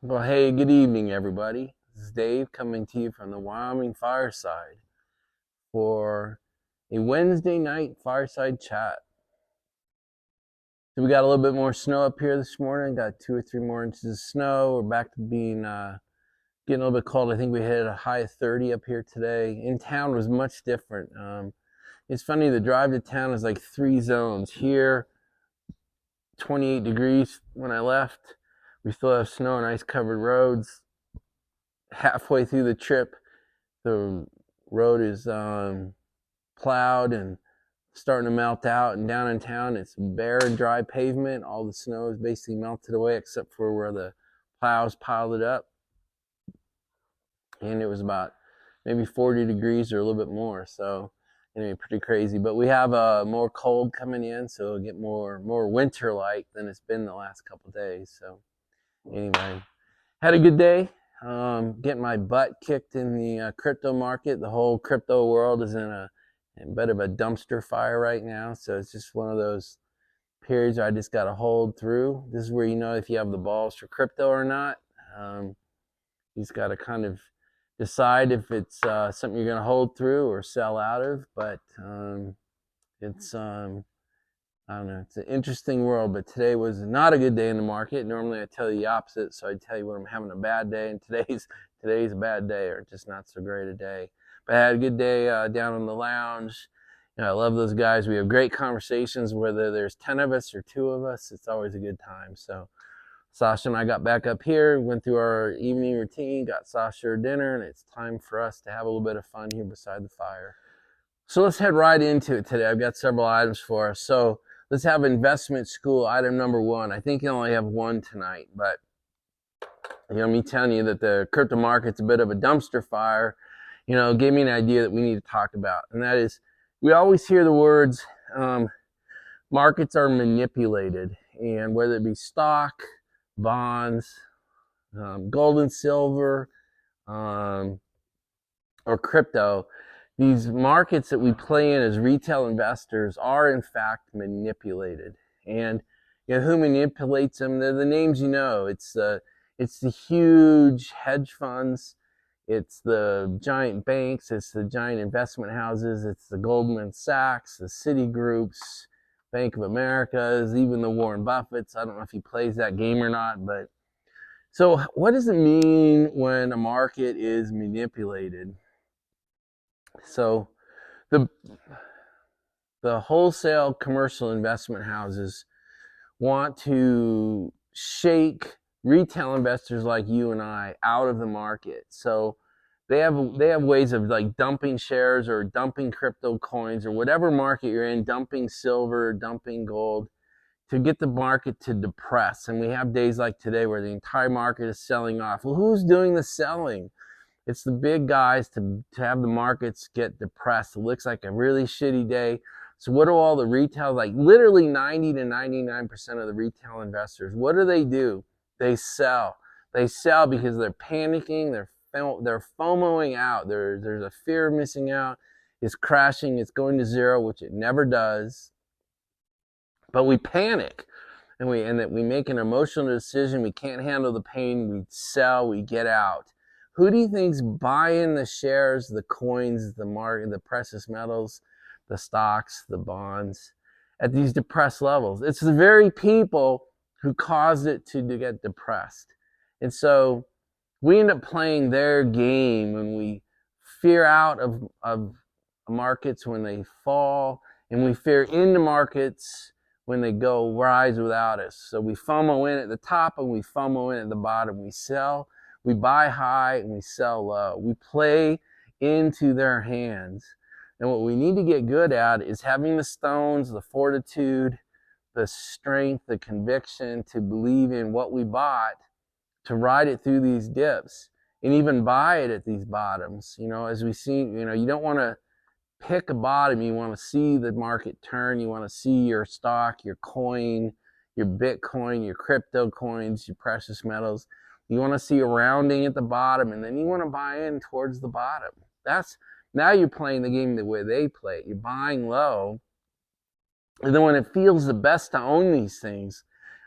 Well, hey, good evening, everybody. This is Dave coming to you from the Wyoming Fireside for a Wednesday night fireside chat. So we got a little bit more snow up here this morning. Got 2 or 3 more inches of snow. We're back to being getting a little bit cold. I think we hit a high of 30 up here today. In town was much different. It's funny. The drive to town is like 3 zones. Here, 28 degrees when I left. We still have snow and ice covered roads. Halfway through the trip, the road is plowed and starting to melt out, and down in town it's bare and dry pavement. All the snow is basically melted away except for where the plows piled it up, and it was about maybe 40 degrees or a little bit more. So anyway, pretty crazy. But we have more cold coming in, so it'll get more winter like than it's been the last couple of days. So anyway, had a good day. Getting my butt kicked in the crypto market. The whole crypto world is in a bit of a dumpster fire right now. So it's just one of those periods where I just got to hold through. This is where you know if you have the balls for crypto or not. You just got to kind of decide if it's something you're going to hold through or sell out of. But it's I don't know. It's an interesting world, but today was not a good day in the market. Normally, I tell you the opposite, so I tell you when I'm having a bad day, and today's a bad day, or just not so great a day. But I had a good day down in the lounge. I love those guys. We have great conversations, whether there's 10 of us or 2 of us. It's always a good time. So Sasha and I got back up here, went through our evening routine, got Sasha her dinner, and it's time for us to have a little bit of fun here beside the fire. So let's head right into it today. I've got several items for us. So let's have investment school item number 1. I think you only have one tonight, but me telling you that the crypto market's a bit of a dumpster fire, gave me an idea that we need to talk about. And that is, we always hear the words, markets are manipulated. And whether it be stock, bonds, gold and silver, or crypto, these markets that we play in as retail investors are in fact manipulated. And who manipulates them? They're the names you know. It's the huge hedge funds, it's the giant banks, it's the giant investment houses, it's the Goldman Sachs, the Citigroups, Bank of America's, even the Warren Buffetts. I don't know if he plays that game or not, but so what does it mean when a market is manipulated? So the wholesale commercial investment houses want to shake retail investors like you and I out of the market. So they have ways of like dumping shares or dumping crypto coins or whatever market you're in, dumping silver, dumping gold to get the market to depress. And we have days like today where the entire market is selling off. Well, who's doing the selling? It's the big guys to have the markets get depressed. It looks like a really shitty day. So what do all the retail, like literally 90 to 99% of the retail investors, what do? They sell. They sell because they're panicking. They're FOMOing out. There's a fear of missing out. It's crashing. It's going to zero, which it never does. But we panic. And we make an emotional decision. We can't handle the pain. We sell. We get out. Who do you think's buying the shares, the coins, the market, the precious metals, the stocks, the bonds at these depressed levels? It's the very people who caused it to get depressed. And so we end up playing their game when we fear out of markets when they fall, and we fear into markets when they go rise without us. So we FOMO in at the top and we FOMO in at the bottom. We sell. We buy high and we sell low. We play into their hands. And what we need to get good at is having the stones, the fortitude, the strength, the conviction to believe in what we bought, to ride it through these dips and even buy it at these bottoms. As we see, you don't want to pick a bottom. You want to see the market turn. You want to see your stock, your coin, your Bitcoin, your crypto coins, your precious metals. You want to see a rounding at the bottom, and then you want to buy in towards the bottom. Now you're playing the game the way they play it. You're buying low, and then when it feels the best to own these things,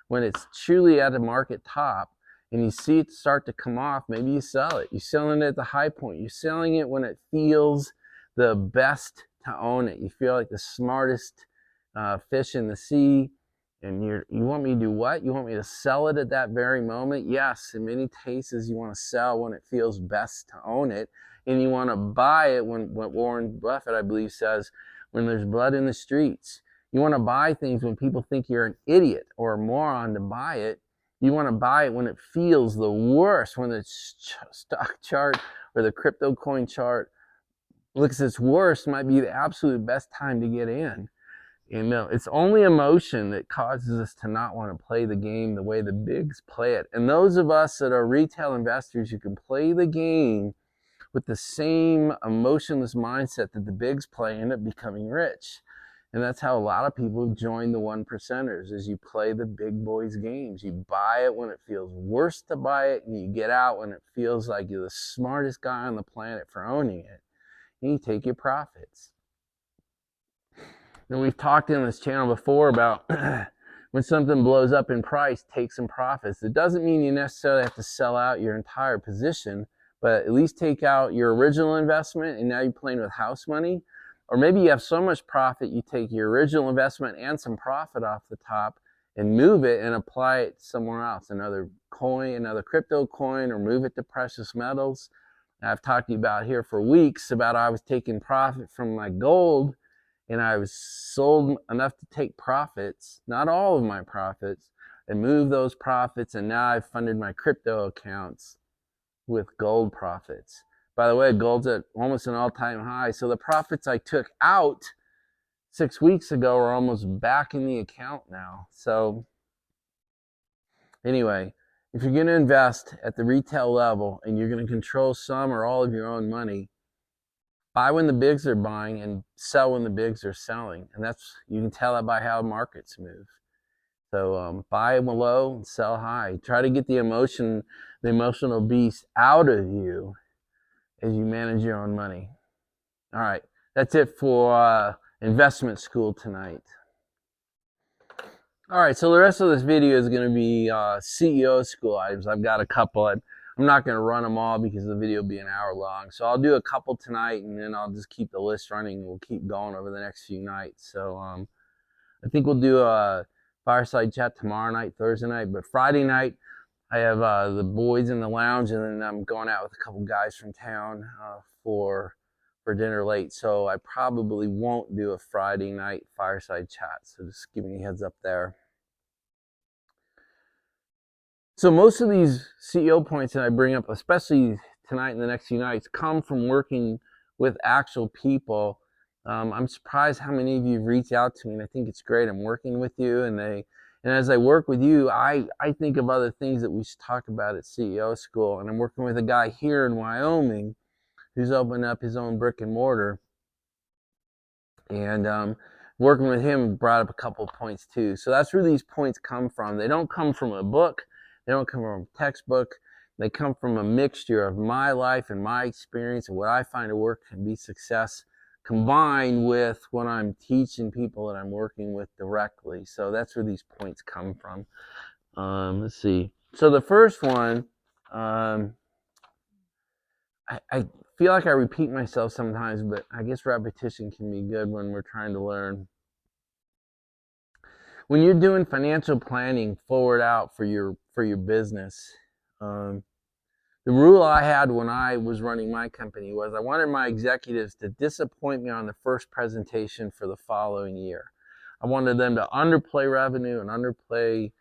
when it's truly at the market top, and you see it start to come off, maybe you sell it. You're selling it at the high point. You're selling it when it feels the best to own it. You feel like the smartest fish in the sea, and you want me to do what? You want me to sell it at that very moment? Yes, in many cases you want to sell when it feels best to own it, and you want to buy it when, what Warren Buffett, I believe, says, when there's blood in the streets. You want to buy things when people think you're an idiot or a moron to buy it. You want to buy it when it feels the worst, when the stock chart or the crypto coin chart looks its worst, might be the absolute best time to get in. You know, it's only emotion that causes us to not want to play the game the way the bigs play it. And those of us that are retail investors, you can play the game with the same emotionless mindset that the bigs play, end up becoming rich. And that's how a lot of people join the one percenters, is you play the big boys games. You buy it when it feels worse to buy it, and you get out when it feels like you're the smartest guy on the planet for owning it, and you take your profits. And we've talked in this channel before about when something blows up in price, take some profits. It doesn't mean you necessarily have to sell out your entire position, but at least take out your original investment, and now you're playing with house money. Or maybe you have so much profit, you take your original investment and some profit off the top and move it and apply it somewhere else, another coin, another crypto coin, or move it to precious metals. I've talked to you about here for weeks about I was taking profit from my gold, and I was sold enough to take profits, not all of my profits, and move those profits, and now I've funded my crypto accounts with gold profits. By the way, gold's at almost an all-time high, so the profits I took out 6 weeks ago are almost back in the account now. So anyway, if you're going to invest at the retail level and you're going to control some or all of your own money, buy when the bigs are buying and sell when the bigs are selling. And that's, you can tell that by how markets move. So buy low and sell high. Try to get the emotional beast out of you as you manage your own money. All right, that's it for investment school tonight. All right, so the rest of this video is going to be CEO school items. I've got a couple. I'm not going to run them all because the video will be an hour long. So I'll do a couple tonight, and then I'll just keep the list running. We'll keep going over the next few nights. So I think we'll do a fireside chat tomorrow night, Thursday night. But Friday night, I have the boys in the lounge, and then I'm going out with a couple guys from town for dinner late. So I probably won't do a Friday night fireside chat. So just giving you a heads up there. So most of these CEO points that I bring up, especially tonight and the next few nights, come from working with actual people. I'm surprised how many of you have reached out to me, and I think it's great. I'm working with you, and as I work with you, I think of other things that we should talk about at CEO school. And I'm working with a guy here in Wyoming who's opened up his own brick and mortar. And working with him brought up a couple of points too. So that's where these points come from. They don't come from a book. They don't come from a textbook. They come from a mixture of my life and my experience and what I find to work and be success, combined with what I'm teaching people that I'm working with directly. So that's where these points come from. Let's see. So the first one, I feel like I repeat myself sometimes, but I guess repetition can be good when we're trying to learn. When you're doing financial planning forward out for your business, the rule I had when I was running my company was I wanted my executives to disappoint me on the first presentation for the following year. I wanted them to underplay revenue and underplay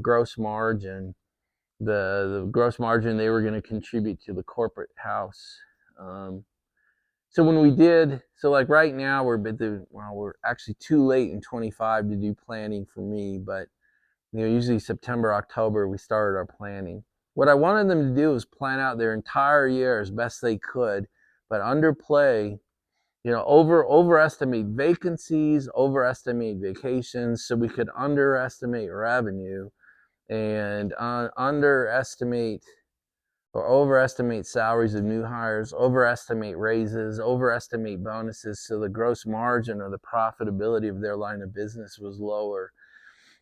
gross margin, the gross margin they were going to contribute to the corporate house. So when we did, so like right now we're actually too late in 25 to do planning for me, but usually September, October we started our planning. What I wanted them to do was plan out their entire year as best they could, but underplay, overestimate vacancies, overestimate vacations, so we could underestimate revenue and underestimate or overestimate salaries of new hires, overestimate raises, overestimate bonuses, so the gross margin or the profitability of their line of business was lower.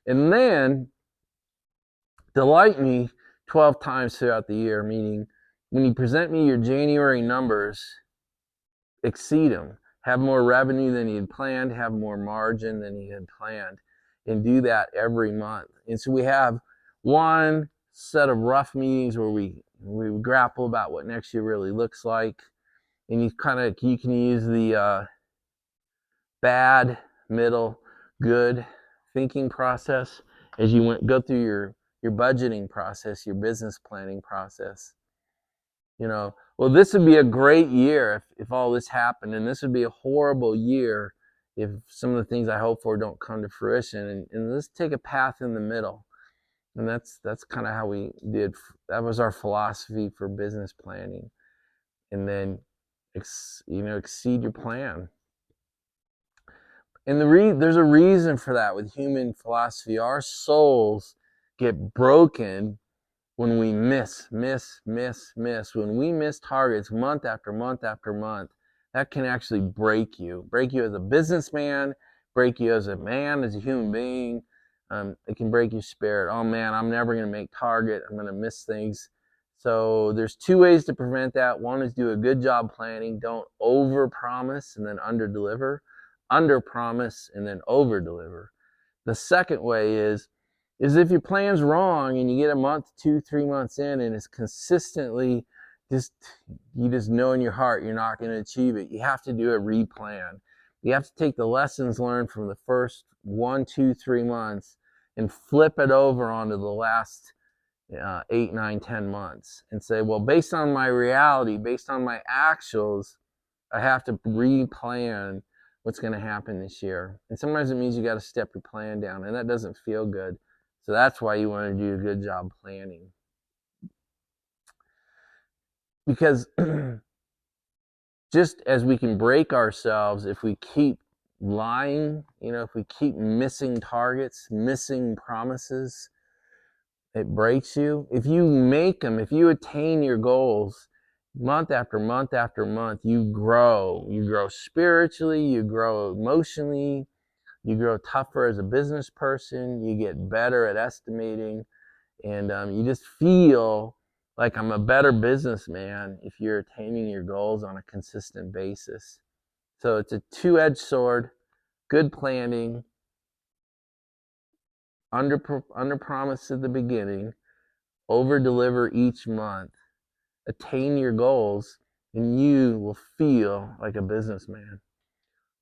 And then delight me 12 times throughout the year, meaning when you present me your January numbers, exceed them. Have more revenue than you had planned, have more margin than you had planned, and do that every month. And so we have one set of rough meetings where we grapple about what next year really looks like, and you can use the bad, middle, good thinking process as you go through your budgeting process, your business planning process. Well, this would be a great year if all this happened, and this would be a horrible year if some of the things I hope for don't come to fruition. And let's take a path in the middle. And that's kind of how we did. That was our philosophy for business planning. And then, exceed your plan. And there's a reason for that with human philosophy. Our souls get broken when we miss. When we miss targets month after month after month, that can actually break you as a businessman, break you as a man, as a human being. It can break your spirit. Oh man, I'm never going to make target. I'm going to miss things. So there's two ways to prevent that. One is do a good job planning. Don't over promise and then under deliver. Under promise and then over deliver. The second way is if your plan's wrong and you get a month, 2-3 months in, and it's consistently you just know in your heart you're not going to achieve it, you have to do a replan. You have to take the lessons learned from the first 1, 2, 3 months and flip it over onto the last 8, 9, 10 months and say, well, based on my reality, based on my actuals, I have to replan what's going to happen this year. And sometimes it means you got to step your plan down, and that doesn't feel good. So that's why you want to do a good job planning. Because just as we can break ourselves if we keep lying, if we keep missing targets, missing promises, it breaks you. If you make them, if you attain your goals month after month after month, you grow. You grow spiritually, you grow emotionally, you grow tougher as a business person, you get better at estimating, and you just feel like I'm a better businessman if you're attaining your goals on a consistent basis. So it's a two-edged sword. Good planning, under promise at the beginning, over deliver each month, attain your goals, and you will feel like a businessman.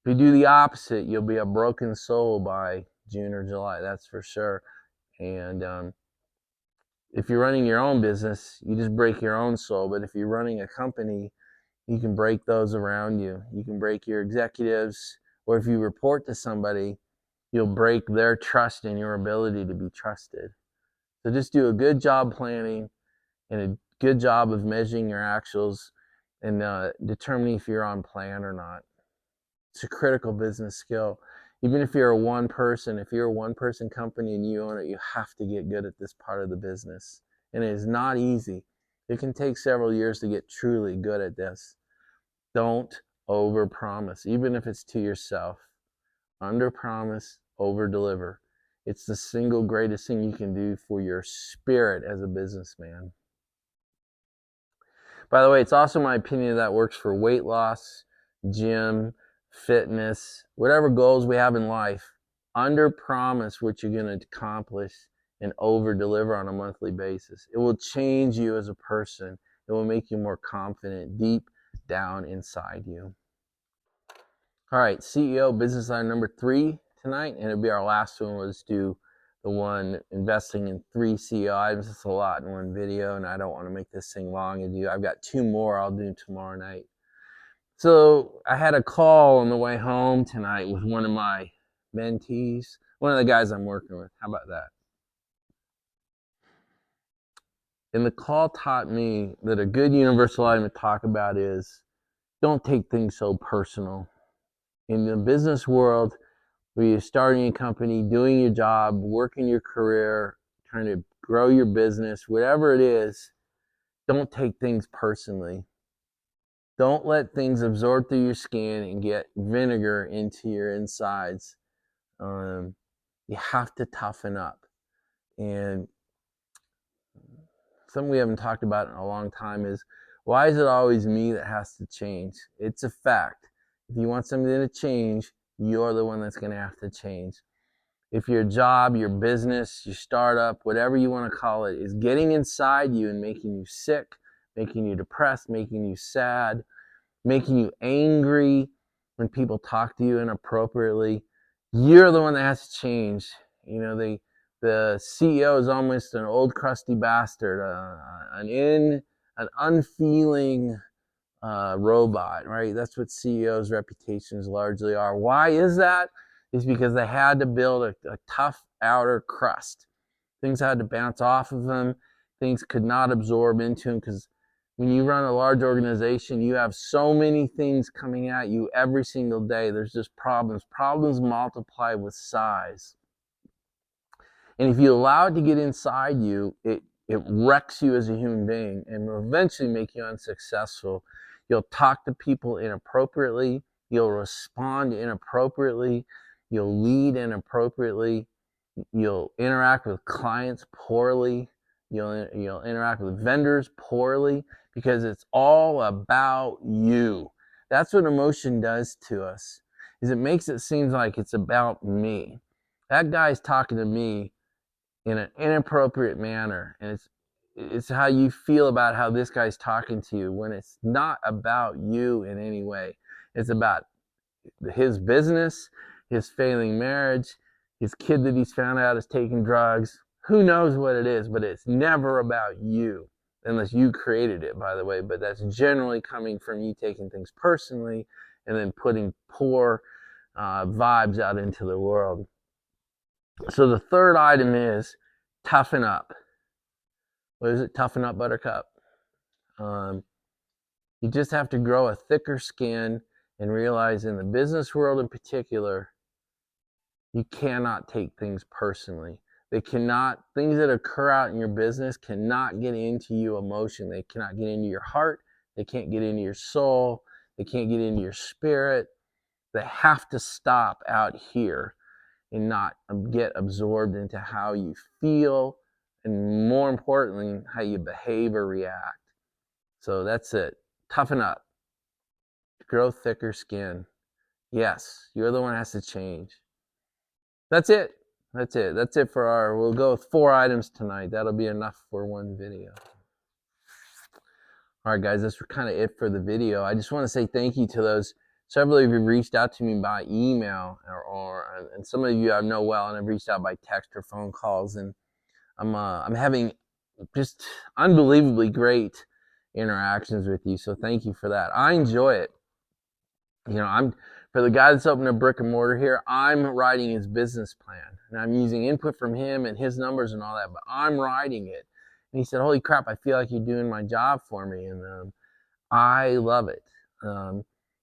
If you do the opposite, you'll be a broken soul by June or July, that's for sure. And if you're running your own business, you just break your own soul. But if you're running a company, you can break those around you. You can break your executives, or if you report to somebody, you'll break their trust in your ability to be trusted. So just do a good job planning and a good job of measuring your actuals and determining if you're on plan or not. It's a critical business skill. Even if you're a one-person company and you own it, you have to get good at this part of the business. And it is not easy. It can take several years to get truly good at this. Don't over-promise, even if it's to yourself. Under-promise, over-deliver. It's the single greatest thing you can do for your spirit as a businessman. By the way, it's also my opinion that works for weight loss, gym, fitness, whatever goals we have in life. Under promise what you're going to accomplish and over deliver on a monthly basis. It will change you as a person. It will make you more confident deep down inside you. All right, CEO business line number 3 tonight, and it'll be our last one. Let's do the one investing in 3 CEO items. It's a lot in one video, and I don't want to make this thing long. I've got 2 more I'll do tomorrow night. So I had a call on the way home tonight with one of my mentees, one of the guys I'm working with. How about that? And the call taught me that a good universal item to talk about is don't take things so personal. In the business world, where you're starting a company, doing your job, working your career, trying to grow your business, whatever it is, don't take things personally. Don't let things absorb through your skin and get vinegar into your insides. You have to toughen up. And something we haven't talked about in a long time is, why is it always me that has to change? It's a fact. If you want something to change, you're the one that's going to have to change. If your job, your business, your startup, whatever you want to call it, is getting inside you and making you sick, making you depressed, making you sad, making you angry when people talk to you inappropriately, you're the one that has to change. You know, the CEO is almost an old crusty bastard, an unfeeling robot, right? That's what CEOs' reputations largely are. Why is that? It's because they had to build a tough outer crust. Things had to bounce off of them. Things could not absorb into them, because when you run a large organization, you have so many things coming at you every single day. There's just problems. Problems multiply with size. And if you allow it to get inside you, it wrecks you as a human being and will eventually make you unsuccessful. You'll talk to people inappropriately. You'll respond inappropriately. You'll lead inappropriately. You'll interact with clients poorly. You'll interact with vendors poorly, because it's all about you. That's what emotion does to us, is it makes it seem like it's about me. That guy's talking to me in an inappropriate manner, and it's how you feel about how this guy's talking to you, when it's not about you in any way. It's about his business, his failing marriage, his kid that he's found out is taking drugs. Who knows what it is, but it's never about you, unless you created it, by the way. But that's generally coming from you taking things personally and then putting poor vibes out into the world. So the third item is toughen up. What is it? Toughen up, buttercup. You just have to grow a thicker skin and realize, in the business world in particular, you cannot take things personally. Things that occur out in your business cannot get into you emotionally. They cannot get into your heart. They can't get into your soul. They can't get into your spirit. They have to stop out here and not get absorbed into how you feel, and more importantly, how you behave or react. So that's it. Toughen up. Grow thicker skin. Yes, you're the one that has to change. That's it. That's it for we'll go with 4 items tonight. That'll be enough for one video. All right, guys, that's kind of it for the video. I just want to say thank you to those. Several of you reached out to me by email, and some of you I know well, and have reached out by text or phone calls, and I'm having just unbelievably great interactions with you. So thank you for that. I enjoy it. You know, for the guy that's opened a brick and mortar here, I'm writing his business plan, and I'm using input from him and his numbers and all that, but I'm writing it. And he said, "Holy crap, I feel like you're doing my job for me." And I love it.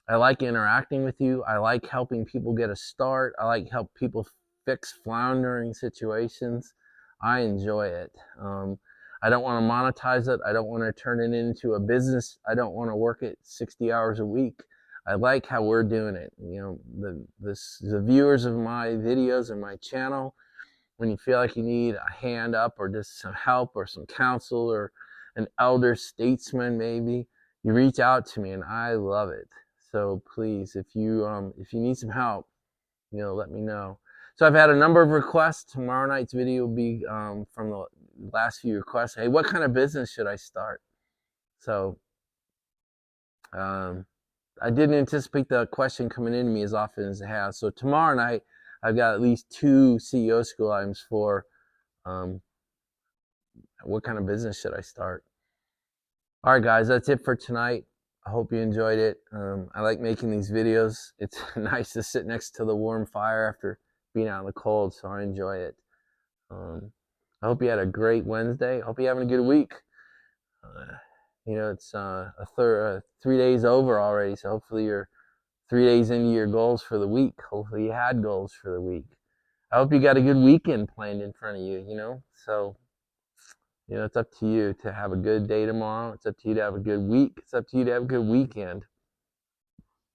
I like interacting with you. I like helping people get a start. I like help people fix floundering situations. I enjoy it. I don't want to monetize it. I don't want to turn it into a business. I don't want to work it 60 hours a week. I like how we're doing it. You know, the viewers of my videos and my channel, when you feel like you need a hand up or just some help or some counsel or an elder statesman, maybe, you reach out to me, and I love it. So please, if you need some help, let me know. So I've had a number of requests. Tomorrow night's video will be from the last few requests. Hey, what kind of business should I start? So I didn't anticipate the question coming in to me as often as it has. So tomorrow night, I've got at least 2 CEO school items for what kind of business should I start. All right, guys, that's it for tonight. I hope you enjoyed it. I like making these videos. It's nice to sit next to the warm fire after being out in the cold, so I enjoy it. I hope you had a great Wednesday. I hope you're having a good week. It's 3 days over already, so hopefully you're 3 days into your goals for the week. Hopefully you had goals for the week. I hope you got a good weekend planned in front of you, So, it's up to you to have a good day tomorrow. It's up to you to have a good week. It's up to you to have a good weekend.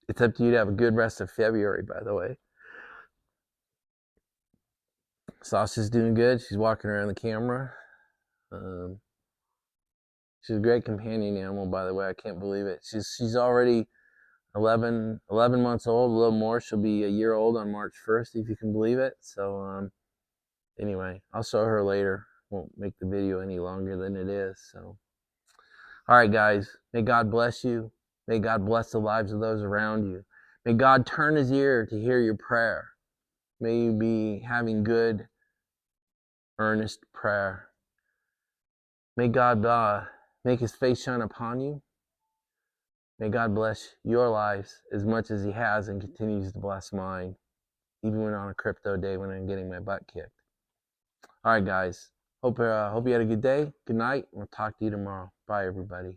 It's up to you to have a good rest of February, by the way. Sasha's doing good. She's walking around the camera. She's a great companion animal, by the way. I can't believe it. She's already 11 months old, a little more. She'll be a year old on March 1st, if you can believe it. So anyway, I'll show her later. Won't make the video any longer than it is. So, all right, guys. May God bless you. May God bless the lives of those around you. May God turn his ear to hear your prayer. May you be having good, earnest prayer. May God make his face shine upon you. May God bless your lives as much as he has and continues to bless mine, even when on a crypto day when I'm getting my butt kicked. All right, guys. Hope you had a good day. Good night. We'll talk to you tomorrow. Bye, everybody.